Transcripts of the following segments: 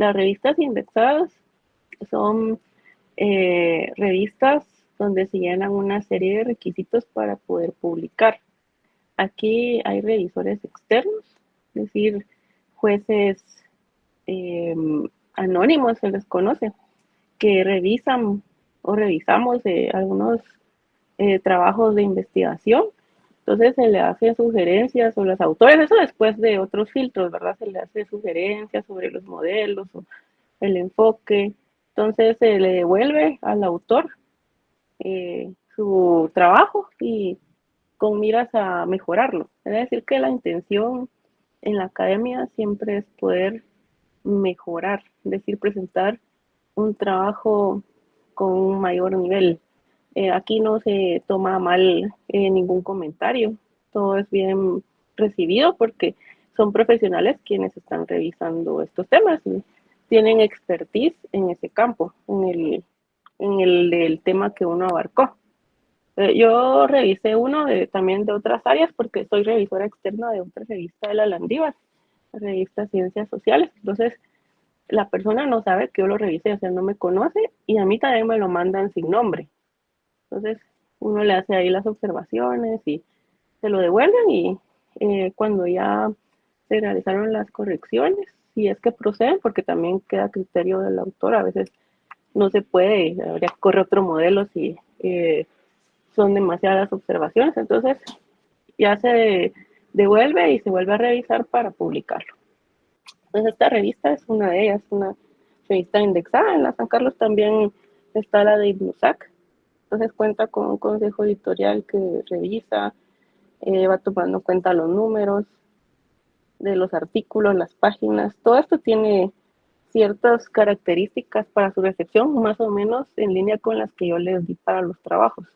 Las revistas indexadas son revistas donde se llenan una serie de requisitos para poder publicar. Aquí hay revisores externos, es decir, jueces eh, anónimos se les conoce, que revisan o revisamos algunos trabajos de investigación. Entonces se le hace sugerencias o los autores, eso después de otros filtros, ¿verdad? Se le hace sugerencias sobre los modelos o el enfoque. Entonces se le devuelve al autor su trabajo y con miras a mejorarlo. Es decir, que la intención en la academia siempre es poder mejorar, es decir, presentar un trabajo con un mayor nivel. Aquí no se toma mal ningún comentario, todo es bien recibido porque son profesionales quienes están revisando estos temas y tienen expertise en ese campo, en el del tema que uno abarcó. Yo revisé uno también de otras áreas porque soy revisora externa de otra revista de la Landívar, la revista Ciencias Sociales. Entonces, la persona no sabe que yo lo revisé, o sea, no me conoce y a mí también me lo mandan sin nombre. Entonces, uno le hace ahí las observaciones y se lo devuelven y cuando ya se realizaron las correcciones, si es que proceden, porque también queda a criterio del autor, a veces no se puede, habría que correr otro modelo si son demasiadas observaciones, entonces ya se devuelve y se vuelve a revisar para publicarlo. Entonces esta revista es una de ellas, una revista indexada. En la San Carlos también está la de IBNUSAC, entonces cuenta con un consejo editorial que revisa, va tomando en cuenta los números de los artículos, las páginas, todo esto tiene ciertas características para su recepción, más o menos en línea con las que yo les di para los trabajos.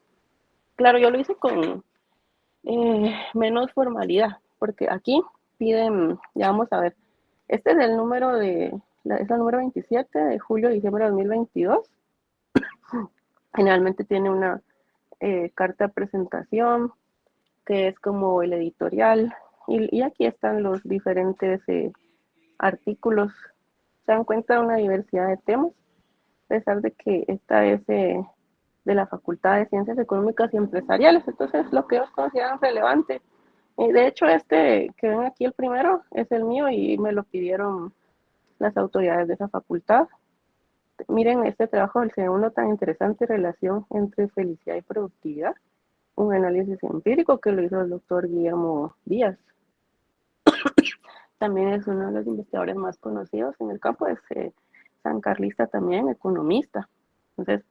Claro, yo lo hice con menos formalidad, porque aquí piden, ya vamos a ver, este es el número es el número 27 de julio-diciembre de 2022. Generalmente tiene una carta de presentación, que es como el editorial, y aquí están los diferentes artículos. Se dan cuenta de una diversidad de temas, a pesar de que esta es de la Facultad de Ciencias Económicas y Empresariales, entonces lo que ellos consideran relevante. De hecho, este que ven aquí el primero es el mío y me lo pidieron las autoridades de esa facultad. Miren este trabajo del segundo tan interesante, relación entre felicidad y productividad, un análisis empírico que lo hizo el doctor Guillermo Díaz. También es uno de los investigadores más conocidos en el campo, es sancarlista también, economista. Entonces,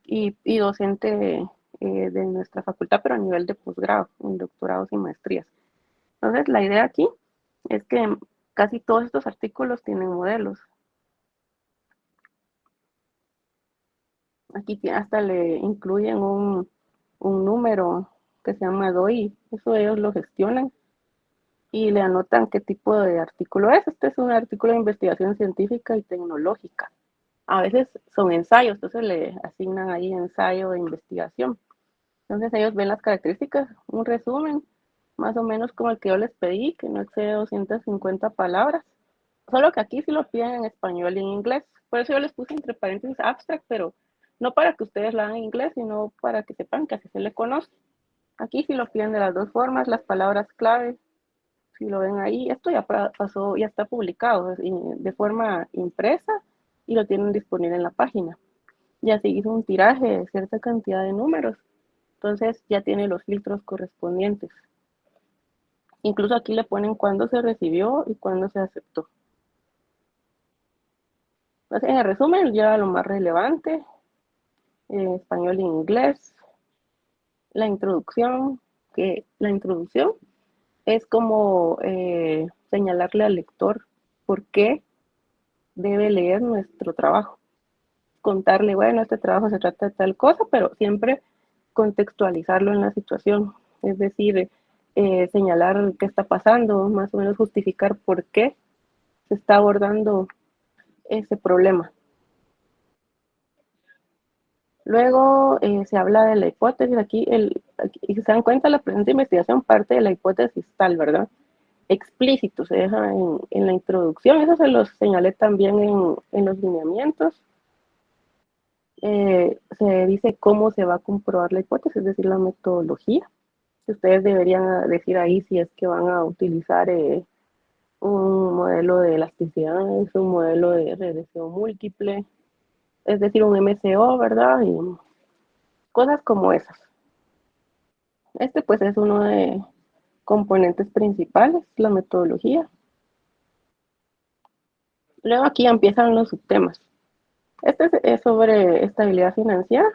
y docente de nuestra facultad, pero a nivel de posgrado, en doctorados y maestrías. Entonces, la idea aquí es que casi todos estos artículos tienen modelos. Aquí hasta le incluyen un número que se llama DOI, eso ellos lo gestionan y le anotan qué tipo de artículo es. Este es un artículo de investigación científica y tecnológica. A veces son ensayos, entonces le asignan ahí ensayo de investigación. Entonces ellos ven las características, un resumen, más o menos como el que yo les pedí, que no excede 250 palabras. Solo que aquí sí lo piden en español y en inglés. Por eso yo les puse entre paréntesis abstract, pero no para que ustedes la hagan en inglés, sino para que sepan que así se le conoce. Aquí sí lo piden de las dos formas, las palabras clave, si lo ven ahí, esto ya pasó, ya está publicado de forma impresa y lo tienen disponible en la página. Ya se hizo un tiraje de cierta cantidad de números, entonces ya tiene los filtros correspondientes. Incluso aquí le ponen cuándo se recibió y cuándo se aceptó. Entonces, en el resumen, ya lo más relevante, en español e inglés, la introducción, que la introducción es como señalarle al lector por qué debe leer nuestro trabajo. Contarle, bueno, este trabajo se trata de tal cosa, pero siempre contextualizarlo en la situación. Es decir, señalar qué está pasando, más o menos justificar por qué se está abordando ese problema. Luego se habla de la hipótesis, aquí, y se dan cuenta, la presente investigación parte de la hipótesis tal, ¿verdad? explícito, se deja en la introducción, eso se los señalé también en los lineamientos. Se dice cómo se va a comprobar la hipótesis, es decir, la metodología. Ustedes deberían decir ahí si es que van a utilizar un modelo de elasticidad, un modelo de regresión múltiple, es decir, un MCO, ¿verdad? Y cosas como esas. Este pues es uno de componentes principales, la metodología. Luego aquí empiezan los subtemas. Este es sobre estabilidad financiera.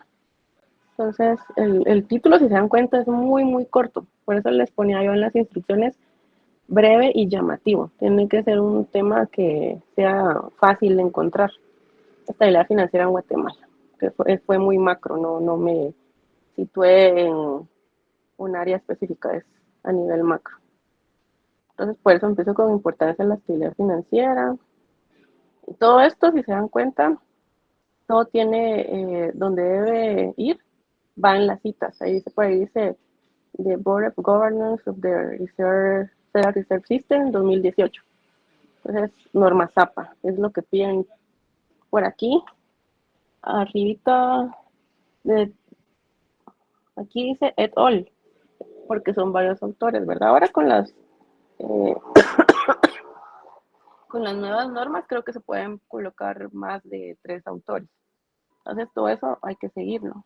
Entonces, el título, si se dan cuenta, es muy, muy corto. Por eso les ponía yo en las instrucciones breve y llamativo. Tiene que ser un tema que sea fácil de encontrar. Estabilidad financiera en Guatemala, que fue muy macro, no me situé en un área específica, es a nivel macro. Entonces, por eso empiezo con importancia en la estabilidad financiera. Y todo esto, si se dan cuenta, todo tiene donde debe ir, va en las citas. Ahí dice, por ahí dice The Board of Governance of the Federal Reserve System 2018. Entonces, norma ZAPA, es lo que piden por aquí. Arribita, de, aquí dice et al, porque son varios autores, ¿verdad? Ahora eh, con las nuevas normas creo que se pueden colocar más de 3 autores. Entonces, todo eso hay que seguirlo.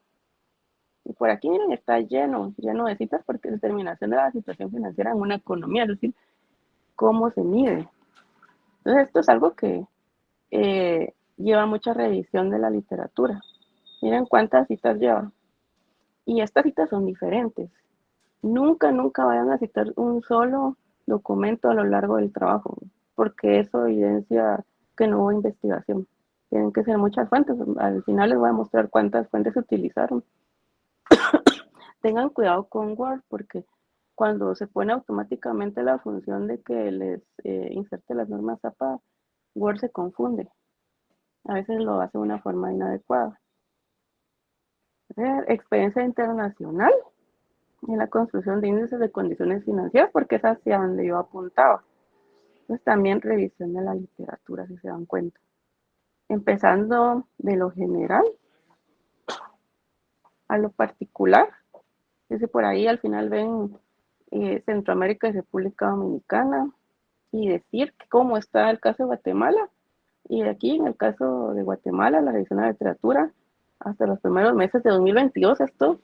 Y por aquí, miren, está lleno de citas porque es determinación de la situación financiera en una economía, es decir, cómo se mide. Entonces, esto es algo que lleva mucha revisión de la literatura. Miren cuántas citas lleva. Y estas citas son diferentes. Nunca vayan a citar un solo documento a lo largo del trabajo, porque eso evidencia que no hubo investigación. Tienen que ser muchas fuentes. Al final les voy a mostrar cuántas fuentes se utilizaron. Tengan cuidado con Word, porque cuando se pone automáticamente la función de que les inserte las normas APA, Word se confunde. A veces lo hace de una forma inadecuada. Experiencia internacional en la construcción de índices de condiciones financieras, porque es hacia donde yo apuntaba. Entonces también revisión de la literatura, si se dan cuenta. Empezando de lo general a lo particular. Dice por ahí al final ven Centroamérica y República Dominicana y decir cómo está el caso de Guatemala. Y aquí en el caso de Guatemala, la revisión de la literatura hasta los primeros meses de 2022, esto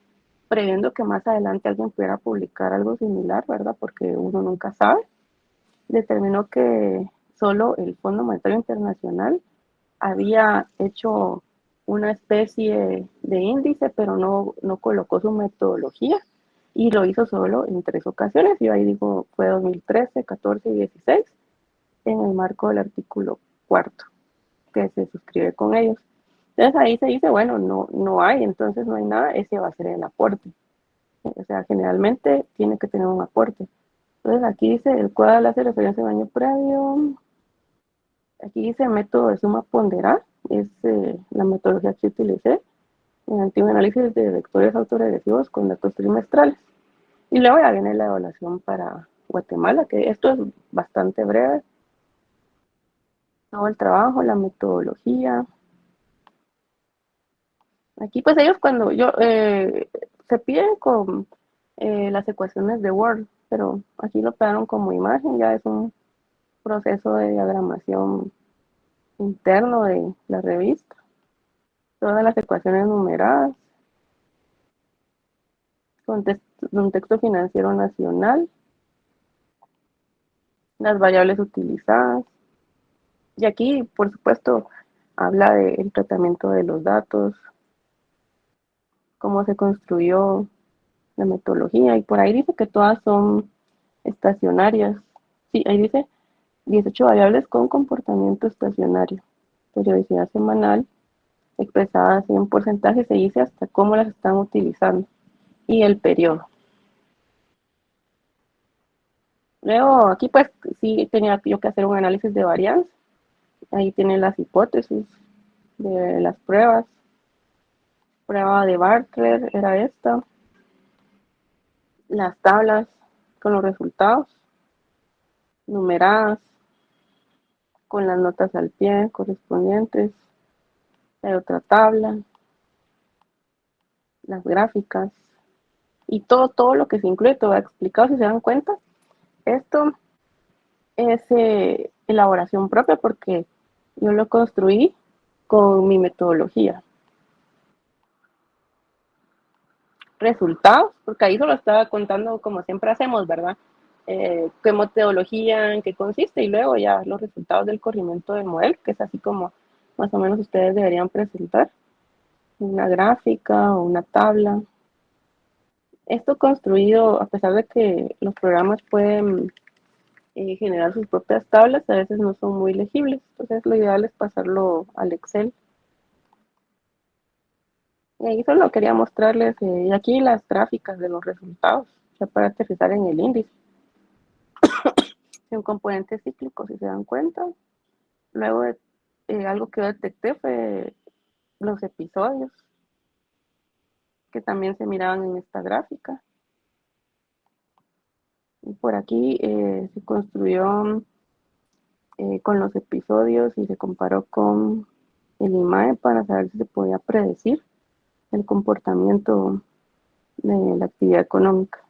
previendo que más adelante alguien pudiera publicar algo similar, ¿verdad? Porque uno nunca sabe. Determinó que solo el Fondo Monetario Internacional había hecho una especie de índice, pero no colocó su metodología y lo hizo solo en 3 ocasiones. Yo ahí digo, fue 2013, 14 y 16, en el marco del artículo cuarto, que se suscribe con ellos. Entonces ahí se dice, bueno, no hay, entonces no hay nada, ese va a ser el aporte. O sea, generalmente tiene que tener un aporte. Entonces aquí dice, el cuadro hace referencia al año previo. Aquí dice método de suma ponderal, es la metodología que utilicé mediante un análisis de vectores autoregresivos con datos trimestrales. Y luego ya viene la evaluación para Guatemala, que esto es bastante breve. Todo el trabajo, la metodología. Aquí pues ellos cuando se piden con las ecuaciones de Word, pero aquí lo pegaron como imagen, ya es un proceso de diagramación interno de la revista. Todas las ecuaciones numeradas, contexto financiero nacional, las variables utilizadas. Y aquí, por supuesto, habla del tratamiento de los datos, cómo se construyó la metodología, y por ahí dice que todas son estacionarias. Sí, ahí dice 18 variables con comportamiento estacionario, periodicidad semanal, expresada así en porcentaje, se dice hasta cómo las están utilizando y el periodo. Luego, aquí pues sí tenía yo que hacer un análisis de varianza. Ahí tienen las hipótesis de las pruebas. Prueba de Bartlett era esta. Las tablas con los resultados. numeradas, con las notas al pie correspondientes. Hay otra tabla, las gráficas y todo lo que se incluye, todo explicado si se dan cuenta. Esto es elaboración propia porque yo lo construí con mi metodología. Resultados, porque ahí solo estaba contando como siempre hacemos, ¿verdad? Qué metodología, en qué consiste y luego ya los resultados del corrimiento del modelo, que es así como más o menos ustedes deberían presentar una gráfica o una tabla. Esto construido, a pesar de que los programas pueden generar sus propias tablas, a veces no son muy legibles, entonces lo ideal es pasarlo al Excel. Y ahí solo quería mostrarles, y aquí las gráficas de los resultados, ya para aterrizar en el índice. Un componente cíclico, si se dan cuenta. Luego, algo que yo detecté fue los episodios, que también se miraban en esta gráfica. Y por aquí se construyó con los episodios y se comparó con el IMAE para saber si se podía predecir el comportamiento de la actividad económica.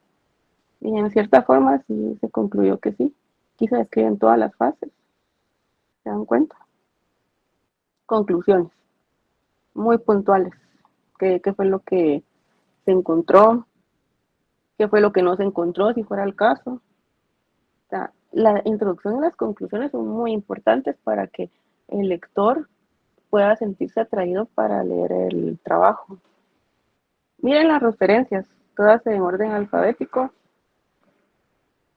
Y en cierta forma sí se concluyó que sí. Aquí se describen todas las fases. ¿Se dan cuenta? Conclusiones muy puntuales. ¿Qué fue lo que se encontró? ¿Qué fue lo que no se encontró, si fuera el caso? O sea, la introducción y las conclusiones son muy importantes para que el lector pueda sentirse atraído para leer el trabajo. Miren las referencias, todas en orden alfabético.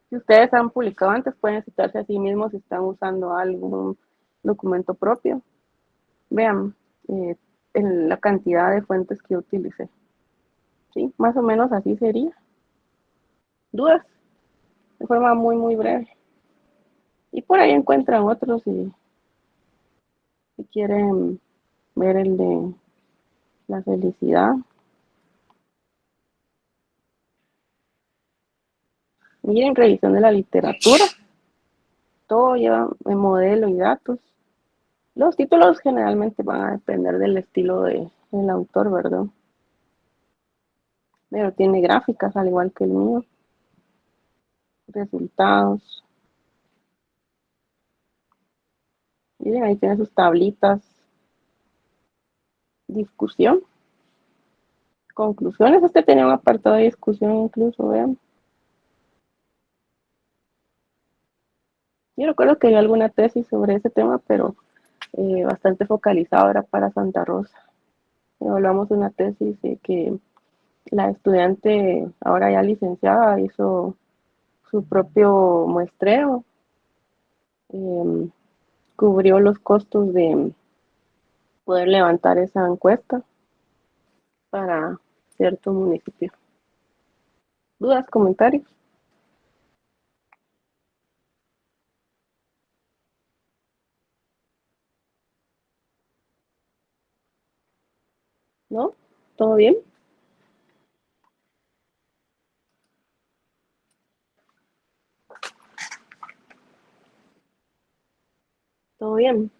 Si ustedes han publicado antes, pueden citarse a sí mismos si están usando algún documento propio. Vean la cantidad de fuentes que yo utilicé. ¿Sí? Más o menos así sería. ¿Dudas? De forma muy breve. Y por ahí encuentran otros si quieren ver el de la felicidad. Miren, revisión de la literatura. Todo lleva modelo y datos. Los títulos generalmente van a depender del estilo del autor, ¿verdad? Pero tiene gráficas al igual que el mío. Resultados. Miren, ahí tiene sus tablitas. Discusión. Conclusiones. Este tenía un apartado de discusión incluso, vean. Yo recuerdo que vi alguna tesis sobre ese tema, pero bastante focalizado era para Santa Rosa. Evaluamos una tesis que la estudiante, ahora ya licenciada, hizo su propio muestreo, eh, cubrió los costos de poder levantar esa encuesta para cierto municipio. ¿Dudas, comentarios? ¿No? ¿Todo bien? ¿Todo bien?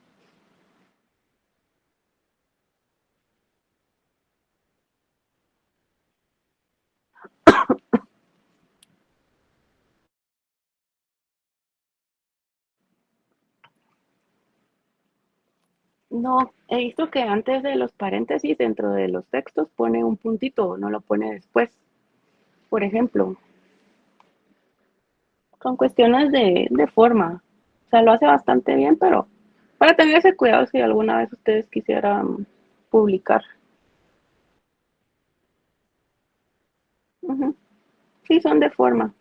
No, he visto que antes de los paréntesis dentro de los textos pone un puntito, no lo pone después. Por ejemplo, son cuestiones de forma. O sea, lo hace bastante bien, pero para tener ese cuidado si alguna vez ustedes quisieran publicar. Ujú. Sí, son de forma.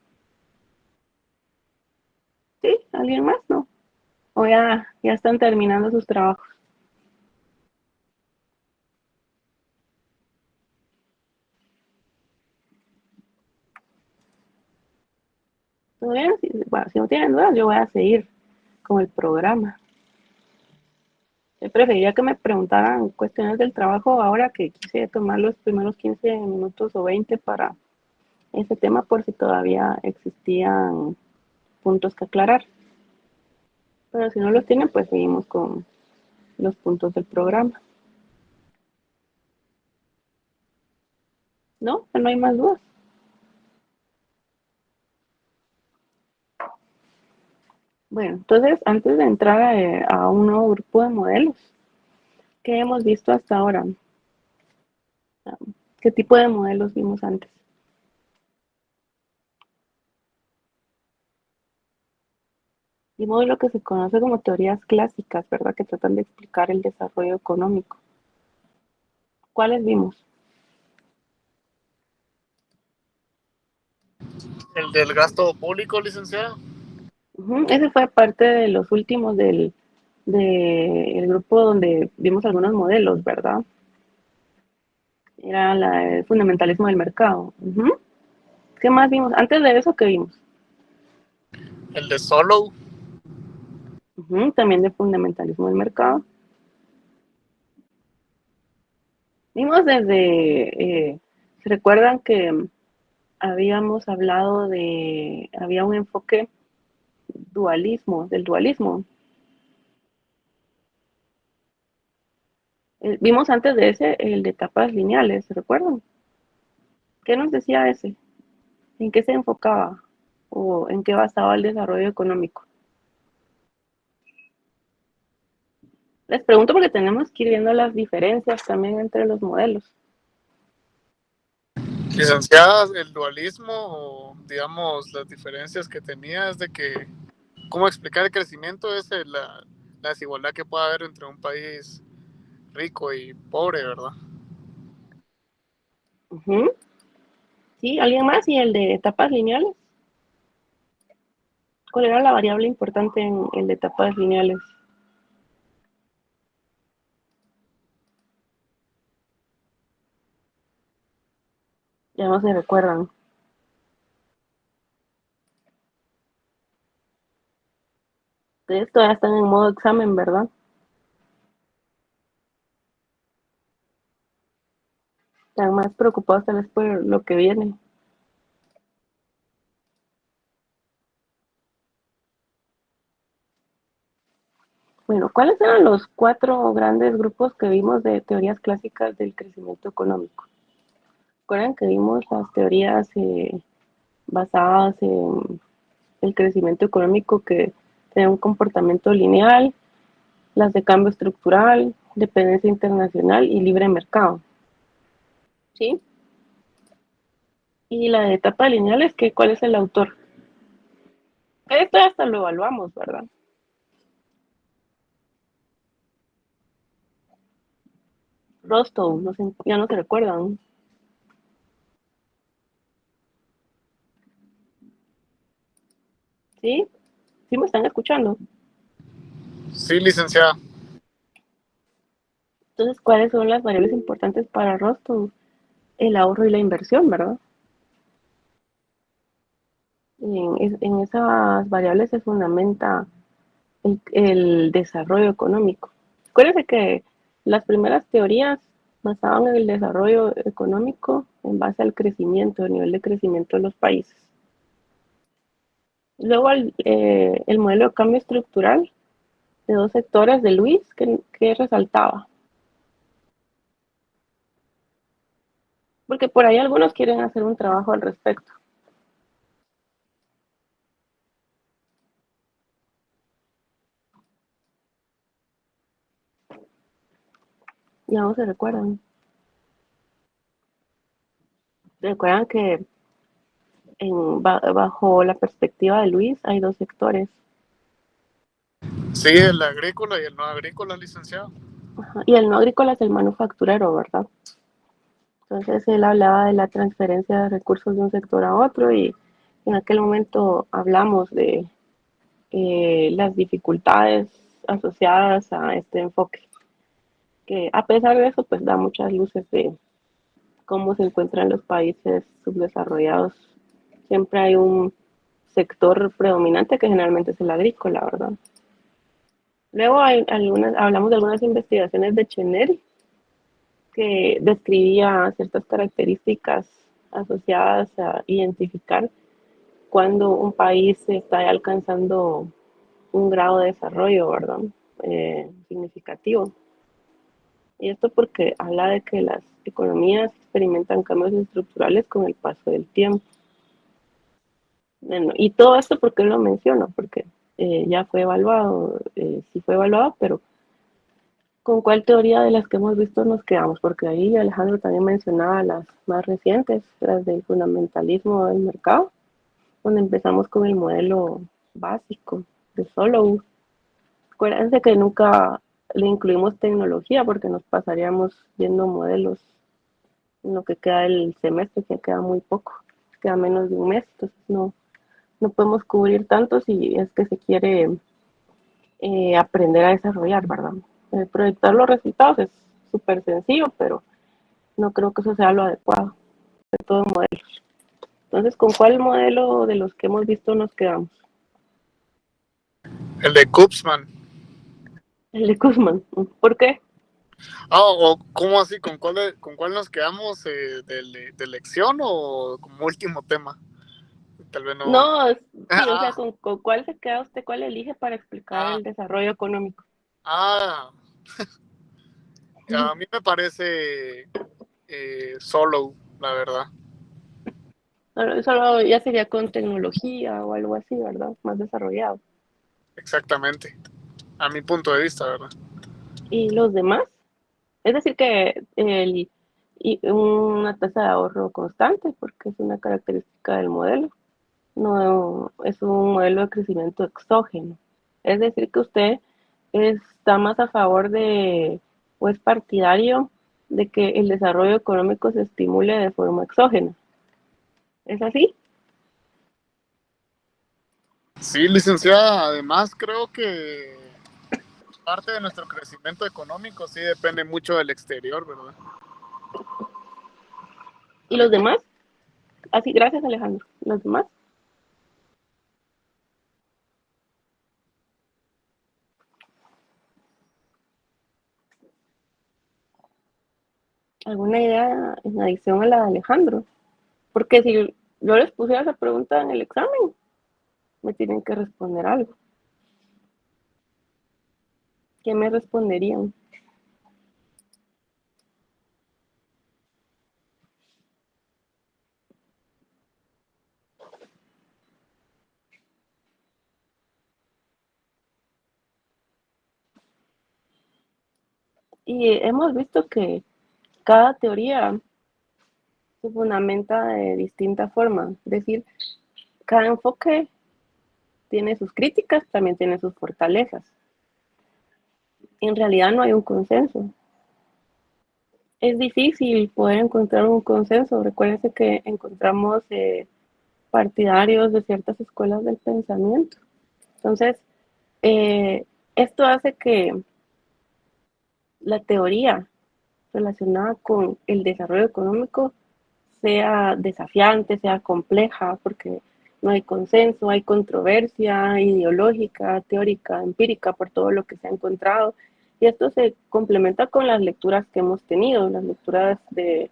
¿Sí? ¿Alguien más? No. O ya están terminando sus trabajos. ¿Todo bien? Bueno, si no tienen dudas, yo voy a seguir con el programa. Yo preferiría que me preguntaran cuestiones del trabajo ahora que quise tomar los primeros 15 minutos o 20 para ese tema por si todavía existían puntos que aclarar. Pero si no los tienen, pues seguimos con los puntos del programa. ¿No? No hay más dudas. Bueno, entonces, antes de entrar a un nuevo grupo de modelos, ¿qué hemos visto hasta ahora? ¿Qué tipo de modelos vimos antes? Vimos lo que se conoce como teorías clásicas, ¿verdad? Que tratan de explicar el desarrollo económico. ¿Cuáles vimos? El del gasto público, licenciado. Ese fue parte de los últimos del grupo donde vimos algunos modelos, ¿verdad? Era el fundamentalismo del mercado. ¿Qué más vimos? Antes de eso, ¿qué vimos? El de Solow. También de fundamentalismo del mercado. Vimos ¿se recuerdan que habíamos hablado había un enfoque del dualismo? Vimos antes de ese el de etapas lineales, ¿se recuerdan? ¿Qué nos decía ese? ¿En qué se enfocaba? ¿O en qué basaba el desarrollo económico? Les pregunto porque tenemos que ir viendo las diferencias también entre los modelos. Licenciada, el dualismo, o digamos, las diferencias que tenía es de que, ¿cómo explicar el crecimiento? Es la desigualdad que puede haber entre un país rico y pobre, ¿verdad? Ujú. ¿Sí? ¿Alguien más? ¿Y el de etapas lineales? ¿Cuál era la variable importante en el de etapas lineales? Ya no se recuerdan. Ustedes todavía están en modo examen, ¿verdad? Están más preocupados tal vez por lo que viene. Bueno, ¿cuáles eran los cuatro grandes grupos que vimos de teorías clásicas del crecimiento económico? ¿Recuerdan que vimos las teorías basadas en el crecimiento económico que tienen un comportamiento lineal, las de cambio estructural, dependencia internacional y libre mercado? ¿Sí? Y la de etapa lineal es que ¿cuál es el autor? Esto hasta lo evaluamos, ¿verdad? Rostow, no sé, ya no se recuerdan. ¿Sí? ¿Sí me están escuchando? Sí, licenciada. Entonces, ¿cuáles son las variables importantes para Rostow? El ahorro y la inversión, ¿verdad? En esas variables se fundamenta el desarrollo económico. Acuérdense que las primeras teorías basaban en el desarrollo económico en base al crecimiento, el nivel de crecimiento de los países. Luego el modelo de cambio estructural de dos sectores de Luis que resaltaba. Porque por ahí algunos quieren hacer un trabajo al respecto. Ya no se recuerdan. Recuerdan que bajo la perspectiva de Luis hay dos sectores. Sí, el agrícola y el no agrícola, licenciado. Ajá, y el no agrícola es el manufacturero, ¿verdad? Entonces él hablaba de la transferencia de recursos de un sector a otro y en aquel momento hablamos de las dificultades asociadas a este enfoque, que a pesar de eso pues da muchas luces de cómo se encuentran los países subdesarrollados. Siempre hay un sector predominante que generalmente es el agrícola, ¿verdad? Luego hablamos de algunas investigaciones de Chenery que describía ciertas características asociadas a identificar cuando un país está alcanzando un grado de desarrollo, ¿verdad? Significativo. Y esto porque habla de que las economías experimentan cambios estructurales con el paso del tiempo. Bueno, y todo esto, ¿por qué lo menciono? Porque ya fue evaluado, sí fue evaluado, pero ¿con cuál teoría de las que hemos visto nos quedamos? Porque ahí Alejandro también mencionaba las más recientes, las del fundamentalismo del mercado, donde empezamos con el modelo básico de Solow. Acuérdense que nunca le incluimos tecnología porque nos pasaríamos viendo modelos en lo que queda el semestre, que queda muy poco, queda menos de un mes, entonces no podemos cubrir tanto si es que se quiere aprender a desarrollar, ¿verdad? Proyectar los resultados es súper sencillo, pero no creo que eso sea lo adecuado de todo modelo. Entonces, ¿con cuál modelo de los que hemos visto nos quedamos? El de Kupsman. El de Kuzman. ¿Por qué? Ah, o ¿cómo así? ¿Con cuál nos quedamos? ¿De elección o como último tema? Tal vez no. No, sí, o sea, Ah, ¿con cuál se queda usted? ¿Cuál elige para explicar ah, el desarrollo económico? ah. A mí me parece Solo, la verdad. Solo ya sería con tecnología o algo así, ¿verdad? Más desarrollado. Exactamente. A mi punto de vista, ¿verdad? ¿Y los demás? Es decir, que una tasa de ahorro constante, porque es una característica del modelo. No es un modelo de crecimiento exógeno. Es decir, que usted está más a favor de, o es partidario de que el desarrollo económico se estimule de forma exógena. ¿Es así? Sí, licenciada, además creo que parte de nuestro crecimiento económico sí depende mucho del exterior, ¿verdad? ¿Y A mi los punto. demás? Así, gracias Alejandro. ¿Los demás? ¿Alguna idea en adición a la de Alejandro? Porque si yo les pusiera esa pregunta en el examen, me tienen que responder algo. ¿Qué me responderían? Y hemos visto que cada teoría se fundamenta de distinta forma. Es decir, cada enfoque tiene sus críticas, también tiene sus fortalezas. En realidad no hay un consenso. Es difícil poder encontrar un consenso. Recuérdense que encontramos partidarios de ciertas escuelas del pensamiento. Entonces, eh, esto hace que la teoría relacionada con el desarrollo económico sea desafiante, sea compleja, porque no hay consenso, hay controversia ideológica, teórica, empírica por todo lo que se ha encontrado. Y esto se complementa con las lecturas que hemos tenido, las lecturas de,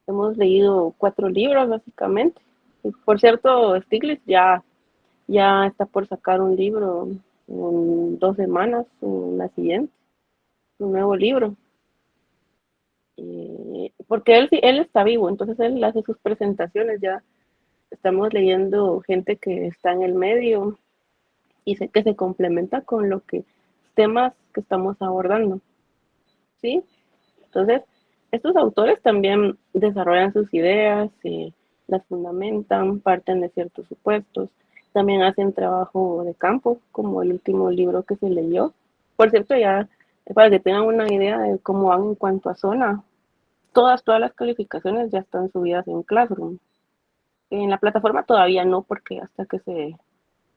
hemos leído 4 libros básicamente. Y por cierto, Stiglitz ya está por sacar un libro en 2 semanas, en la siguiente, un nuevo libro. Porque él está vivo, entonces él hace sus presentaciones, ya estamos leyendo gente que está en el medio y sé que se complementa con lo que temas que estamos abordando, ¿sí? Entonces, estos autores también desarrollan sus ideas, las fundamentan, parten de ciertos supuestos, también hacen trabajo de campo, como el último libro que se leyó. Por cierto, ya para que tengan una idea de cómo van en cuanto a zona, todas las calificaciones ya están subidas en Classroom. En la plataforma todavía no, porque hasta que se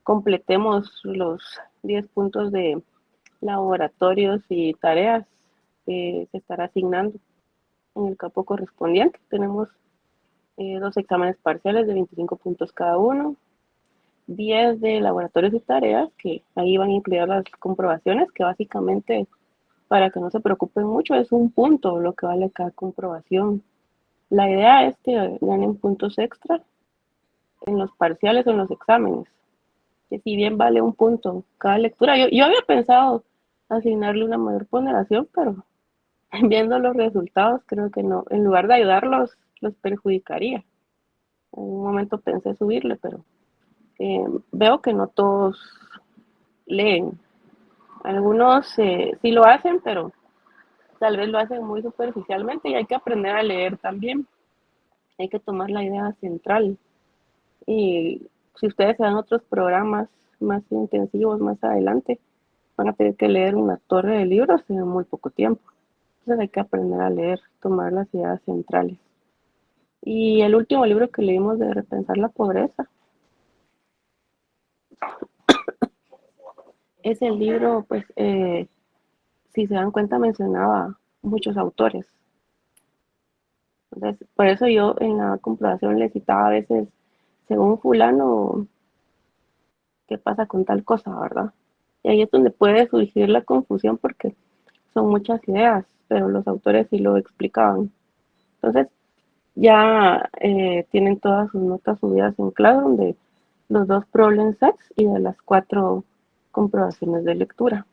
completemos los 10 puntos de laboratorios y tareas, se estará asignando en el capo correspondiente. Tenemos 2 exámenes parciales de 25 puntos cada uno, 10 de laboratorios y tareas, que ahí van a incluir las comprobaciones, que básicamente, para que no se preocupen mucho, es un punto lo que vale cada comprobación. La idea es que ganen puntos extra en los parciales o en los exámenes. que si bien vale un punto cada lectura, yo había pensado asignarle una mayor ponderación, pero viendo los resultados creo que no, en lugar de ayudarlos, los perjudicaría. En un momento pensé subirle, pero veo que no todos leen. Algunos sí lo hacen, pero tal vez lo hacen muy superficialmente y hay que aprender a leer también. Hay que tomar la idea central. Y si ustedes se dan otros programas más intensivos más adelante, van a tener que leer una torre de libros en muy poco tiempo. Entonces hay que aprender a leer, tomar las ideas centrales. Y el último libro que leímos de Repensar la Pobreza, ese libro, pues, si se dan cuenta, mencionaba muchos autores. Entonces, por eso yo en la comprobación le citaba a veces, según fulano, qué pasa con tal cosa, ¿verdad? Y ahí es donde puede surgir la confusión porque son muchas ideas, pero los autores sí lo explicaban. Entonces, ya tienen todas sus notas subidas en Classroom de los 2 problem sets y de las 4 comprobaciones de lectura.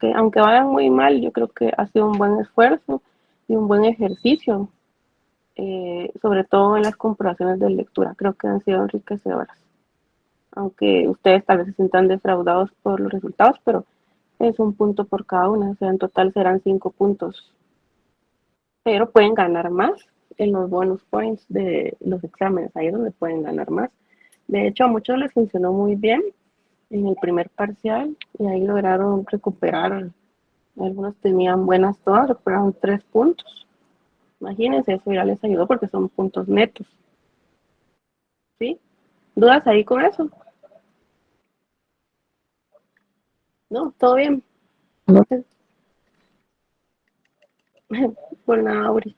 Que aunque vayan muy mal, yo creo que ha sido un buen esfuerzo y un buen ejercicio, sobre todo en las comprobaciones de lectura. Creo que han sido enriquecedoras. Aunque ustedes tal vez se sientan defraudados por los resultados, pero es un punto por cada una, o sea, en total serán 5 puntos. Pero pueden ganar más en los bonus points de los exámenes, ahí es donde pueden ganar más. De hecho, a muchos les funcionó muy bien en el primer parcial y ahí lograron recuperar, algunos tenían buenas todas, recuperaron 3 puntos. Imagínense, eso ya les ayudó porque son puntos netos, ¿sí? ¿Dudas ahí con eso? No, todo bien. Por nada, Auri.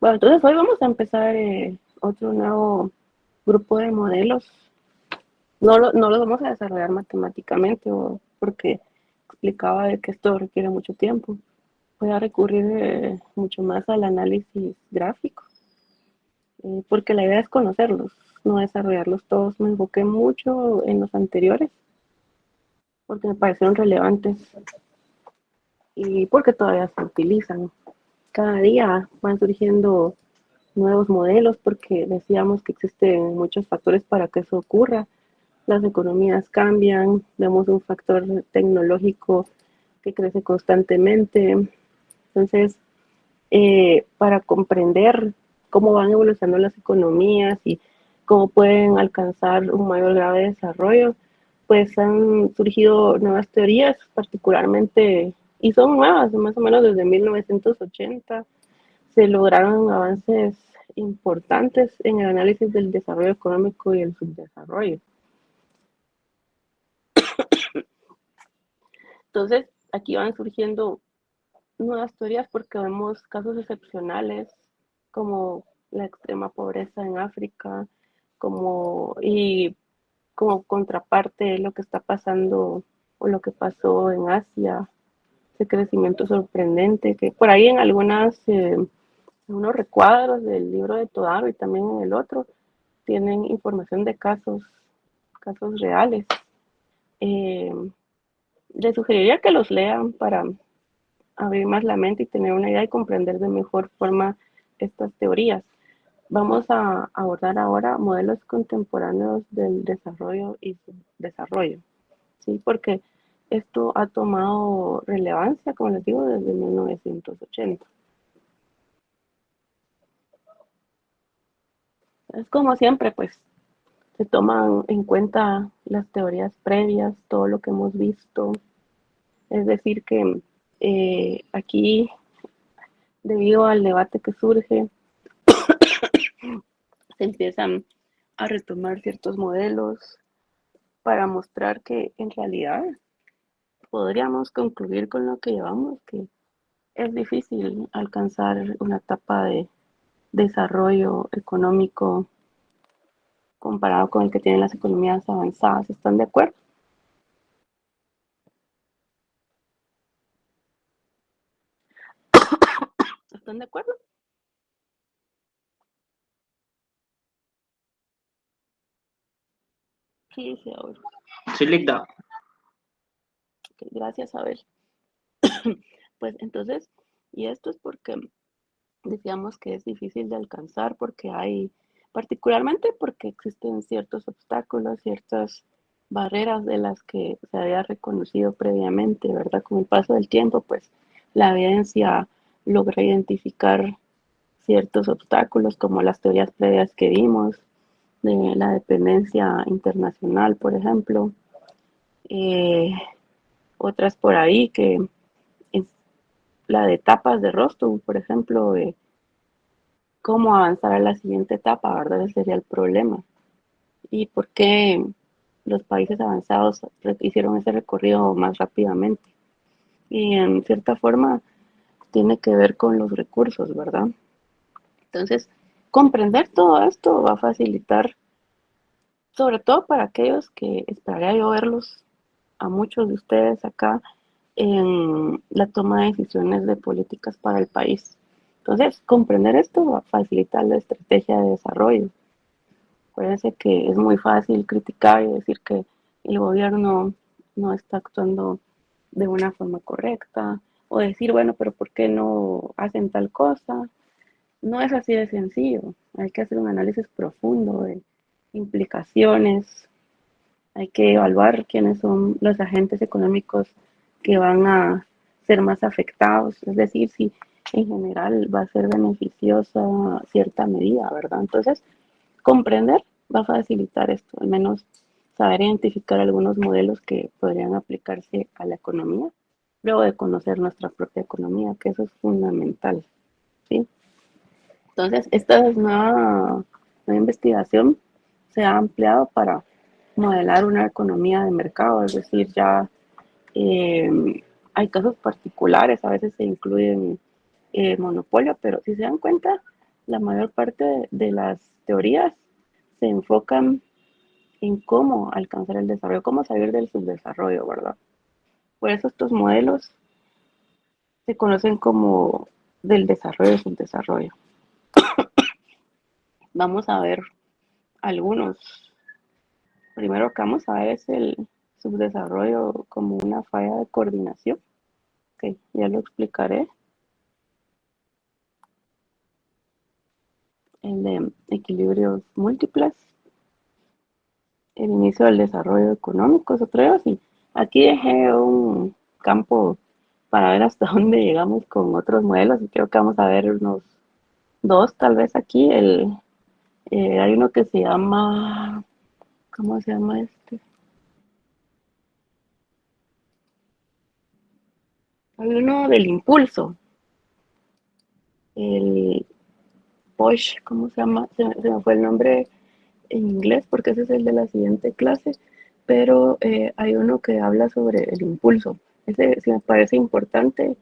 Bueno, entonces hoy vamos a empezar otro nuevo grupo de modelos. No los vamos a desarrollar matemáticamente porque explicaba de que esto requiere mucho tiempo. Voy a recurrir mucho más al análisis gráfico, porque la idea es conocerlos, no desarrollarlos todos. Me enfoqué mucho en los anteriores porque me parecieron relevantes y porque todavía se utilizan. Cada día van surgiendo nuevos modelos porque decíamos que existen muchos factores para que eso ocurra. Las economías cambian, vemos un factor tecnológico que crece constantemente. Entonces, para comprender cómo van evolucionando las economías y cómo pueden alcanzar un mayor grado de desarrollo, pues han surgido nuevas teorías, particularmente, y son nuevas, más o menos desde 1980, se lograron avances importantes en el análisis del desarrollo económico y el subdesarrollo. Entonces, aquí van surgiendo nuevas teorías porque vemos casos excepcionales como la extrema pobreza en África, y como contraparte de lo que está pasando o lo que pasó en Asia, ese crecimiento sorprendente que por ahí en unos recuadros del libro de Todaro y también en el otro tienen información de casos reales. Eh, Les sugeriría que los lean para abrir más la mente y tener una idea y comprender de mejor forma estas teorías. Vamos a abordar ahora modelos contemporáneos del desarrollo y subdesarrollo, ¿sí? Porque esto ha tomado relevancia, como les digo, desde 1980. Es como siempre, pues, se toman en cuenta las teorías previas, todo lo que hemos visto. Es decir, que aquí, debido al debate que surge, se empiezan a retomar ciertos modelos para mostrar que en realidad podríamos concluir con lo que llevamos, que es difícil alcanzar una etapa de desarrollo económico comparado con el que tienen las economías avanzadas. ¿Están de acuerdo? ¿Están de acuerdo? Sí, sí, ahora. Sí, Ligda. Ok, gracias, Abel. Pues entonces, y esto es porque decíamos que es difícil de alcanzar porque hay, particularmente porque existen ciertos obstáculos, ciertas barreras de las que se había reconocido previamente, ¿verdad? Con el paso del tiempo, pues la evidencia logra identificar ciertos obstáculos como las teorías previas que vimos, de la dependencia internacional, por ejemplo, eh, otras por ahí que es la de etapas de Rostov, por ejemplo, cómo avanzar a la siguiente etapa, ¿verdad? Ese sería el problema. ¿Y por qué los países avanzados hicieron ese recorrido más rápidamente? Y en cierta forma tiene que ver con los recursos, ¿verdad? Entonces, comprender todo esto va a facilitar, sobre todo para aquellos que esperaría yo verlos a muchos de ustedes acá en la toma de decisiones de políticas para el país. Entonces, comprender esto va a facilitar la estrategia de desarrollo. Acuérdense que es muy fácil criticar y decir que el gobierno no está actuando de una forma correcta o decir, bueno, pero ¿por qué no hacen tal cosa? No es así de sencillo. Hay que hacer un análisis profundo de implicaciones. Hay que evaluar quiénes son los agentes económicos que van a ser más afectados. Es decir, si en general va a ser beneficiosa cierta medida, ¿verdad? Entonces, comprender va a facilitar esto, al menos saber identificar algunos modelos que podrían aplicarse a la economía, luego de conocer nuestra propia economía, que eso es fundamental, ¿sí? Entonces, esta nueva investigación se ha ampliado para modelar una economía de mercado, es decir, ya hay casos particulares, a veces se incluyen monopolio, pero si se dan cuenta, la mayor parte de las teorías se enfocan en cómo alcanzar el desarrollo, cómo salir del subdesarrollo, ¿verdad? Por eso estos modelos se conocen como del desarrollo y subdesarrollo. Vamos a ver algunos. Primero que vamos a ver es el subdesarrollo como una falla de coordinación. Ok, ya lo explicaré. El de equilibrios múltiples, el inicio del desarrollo económico, es otro y aquí dejé un campo para ver hasta dónde llegamos con otros modelos y creo que vamos a ver unos dos tal vez aquí. Hay uno que se llama, ¿cómo se llama este? Hay uno del impulso, el push, ¿cómo se llama? Se me fue el nombre en inglés porque ese es el de la siguiente clase, pero hay uno que habla sobre el impulso. Ese sí me parece importante,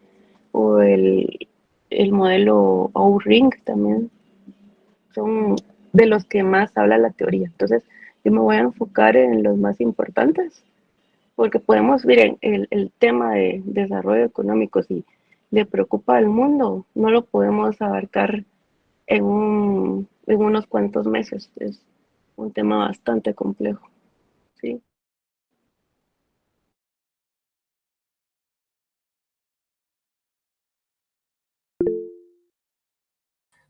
o el modelo O-Ring también son de los que más habla la teoría. Entonces, yo me voy a enfocar en los más importantes, porque podemos, miren, el tema de desarrollo económico, si le preocupa al mundo, no lo podemos abarcar en unos cuantos meses. Es un tema bastante complejo, ¿sí?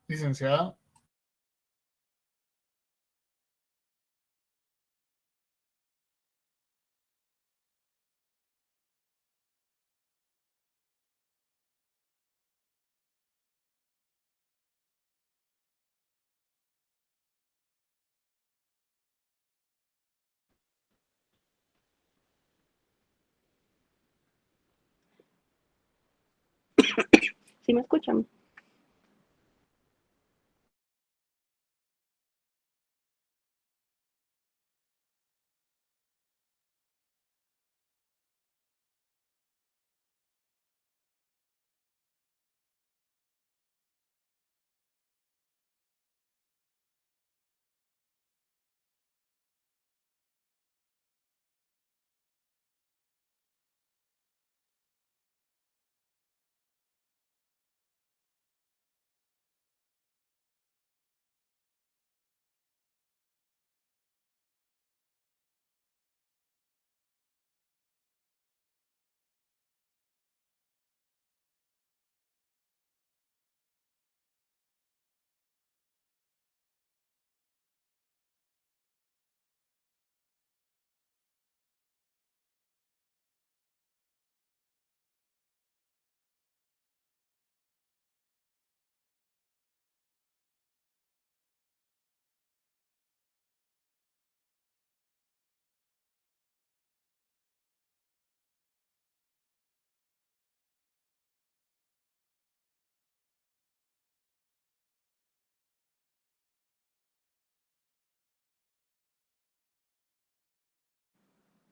Licenciada. ¿Sí me escuchan?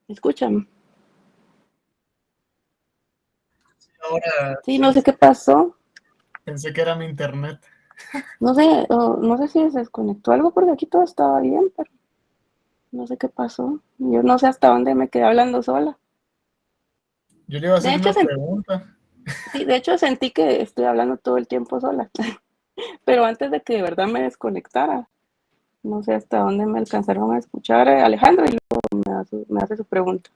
escuchan. Ahora Sí, no sé qué pasó. pensé que era mi internet. No sé, no sé si se desconectó algo porque aquí todo estaba bien, pero no sé qué pasó. Yo no sé hasta dónde me quedé hablando sola. Yo le iba a De hacer hecho, una pregunta. sí, de hecho sentí que estoy hablando todo el tiempo sola, pero antes de que de verdad me desconectara, no sé hasta dónde me alcanzaron a escuchar Alejandro y luego me hace su pregunta.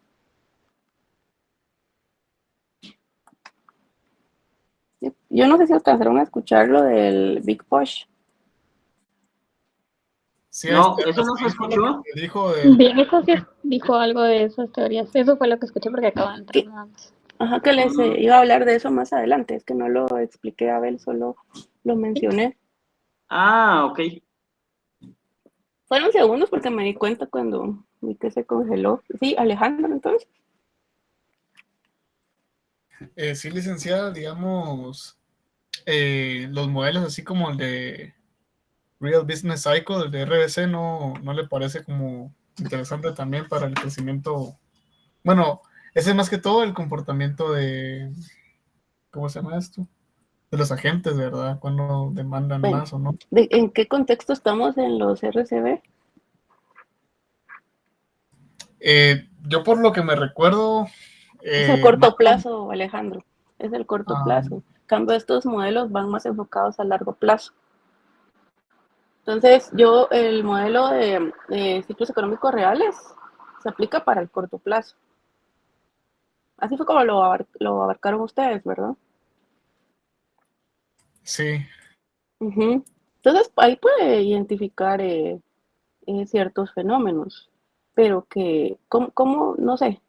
Sí, yo no sé si alcanzaron a escuchar lo del Big Push. Sí, No, eso no se hasta ahí fue lo que escuchó. te dijo del... Bien, eso sí dijo algo de esas teorías. Eso fue lo que escuché porque acabo de entrar Que, nada más. ajá, que les Ah, iba a hablar de eso más adelante. Es que no lo expliqué a Abel, solo lo Sí. mencioné. ok. Fueron segundos porque me di cuenta cuando vi que se congeló. Sí, Alejandro, entonces. sí, licenciada, digamos, los modelos así como el de Real Business Cycle, el de RBC, no le parece como interesante también para el crecimiento. Bueno, ese es más que todo el comportamiento de, ¿cómo se llama esto? De los agentes, ¿verdad? Cuando demandan Bueno, más o no. ¿en qué contexto estamos en los RCB? Yo por lo que me recuerdo, Es el más corto plazo, Alejandro. Es el corto ah, plazo. En cambio, estos modelos van más enfocados a largo plazo. Entonces, el modelo de ciclos económicos reales se aplica para el corto plazo. Así fue como lo abarcaron ustedes, ¿verdad? sí, Ujú. Entonces, ahí puede identificar ciertos fenómenos, pero que, no sé,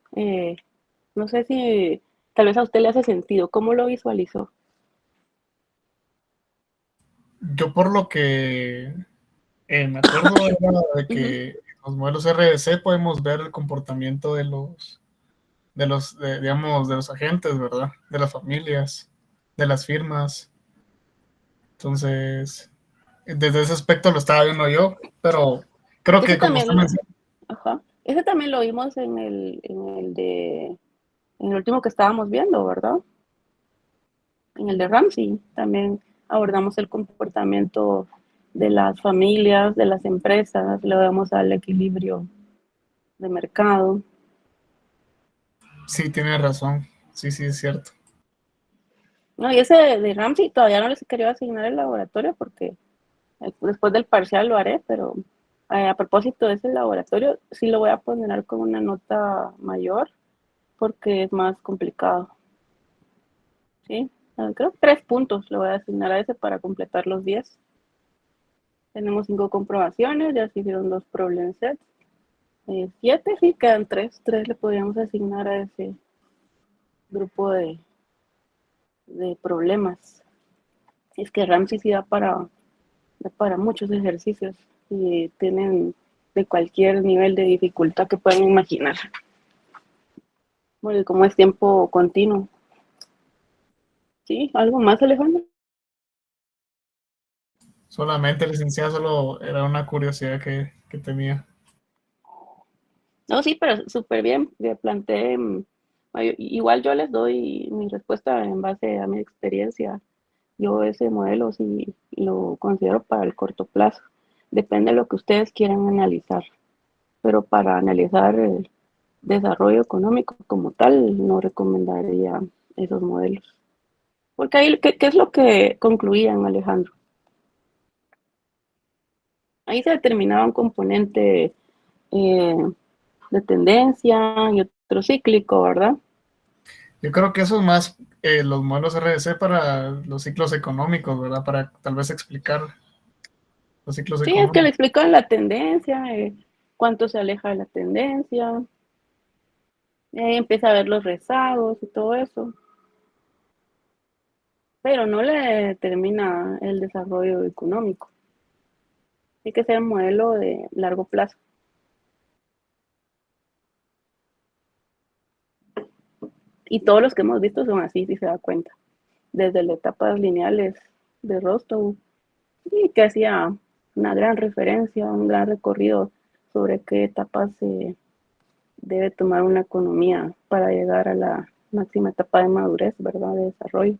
no sé si tal vez a usted le hace sentido, ¿cómo lo visualizó? yo por lo que me acuerdo era de Ujú. que en los modelos RBC podemos ver el comportamiento digamos, de los agentes, ¿verdad? De las familias, de las firmas. Entonces, desde ese aspecto lo estaba viendo yo, pero creo Ese que como usted también, menciona, ajá, ese también lo vimos en el último que estábamos viendo, ¿verdad? En el de Ramsey también abordamos el comportamiento de las familias, de las empresas, le damos al equilibrio de mercado. sí tiene razón, sí, sí, es cierto. No, y ese de Ramsey todavía no les quería asignar el laboratorio porque después del parcial lo haré, pero a propósito de ese laboratorio, sí lo voy a poner con una nota mayor porque es más complicado. ¿Sí? Creo que 3 puntos le voy a asignar a ese para completar los 10. Tenemos 5 comprobaciones, ya se hicieron 2 problem sets. 7, sí, quedan 3. 3 le podríamos asignar a ese grupo de problemas. Es que Ramsey sí da para muchos ejercicios y tienen de cualquier nivel de dificultad que puedan imaginar. Bueno, y como es tiempo continuo. ¿Sí? ¿Algo más, Alejandro? Solamente licenciado, solo era una curiosidad que tenía. No, sí, pero súper bien. Le planteé, igual yo les doy mi respuesta en base a mi experiencia. Yo ese modelo sí lo considero para el corto plazo. Depende de lo que ustedes quieran analizar, pero para analizar el desarrollo económico como tal, no recomendaría esos modelos. Porque ahí, ¿qué es lo que concluían, Alejandro? Ahí se determinaba un componente eh, de tendencia y otro cíclico, ¿verdad? Yo creo que eso es más los modelos RDC para los ciclos económicos, ¿verdad? Para tal vez explicar los ciclos Sí, es que le económicos. explican la tendencia, cuánto se aleja de la tendencia, empieza a ver los rezagos y todo eso, pero no le determina el desarrollo económico. Hay que ser un modelo de largo plazo. Y todos los que hemos visto son así, si se da cuenta. Desde las etapas lineales de Rostow, y que hacía una gran referencia, un gran recorrido sobre qué etapas debe tomar una economía para llegar a la máxima etapa de madurez, ¿verdad? De desarrollo,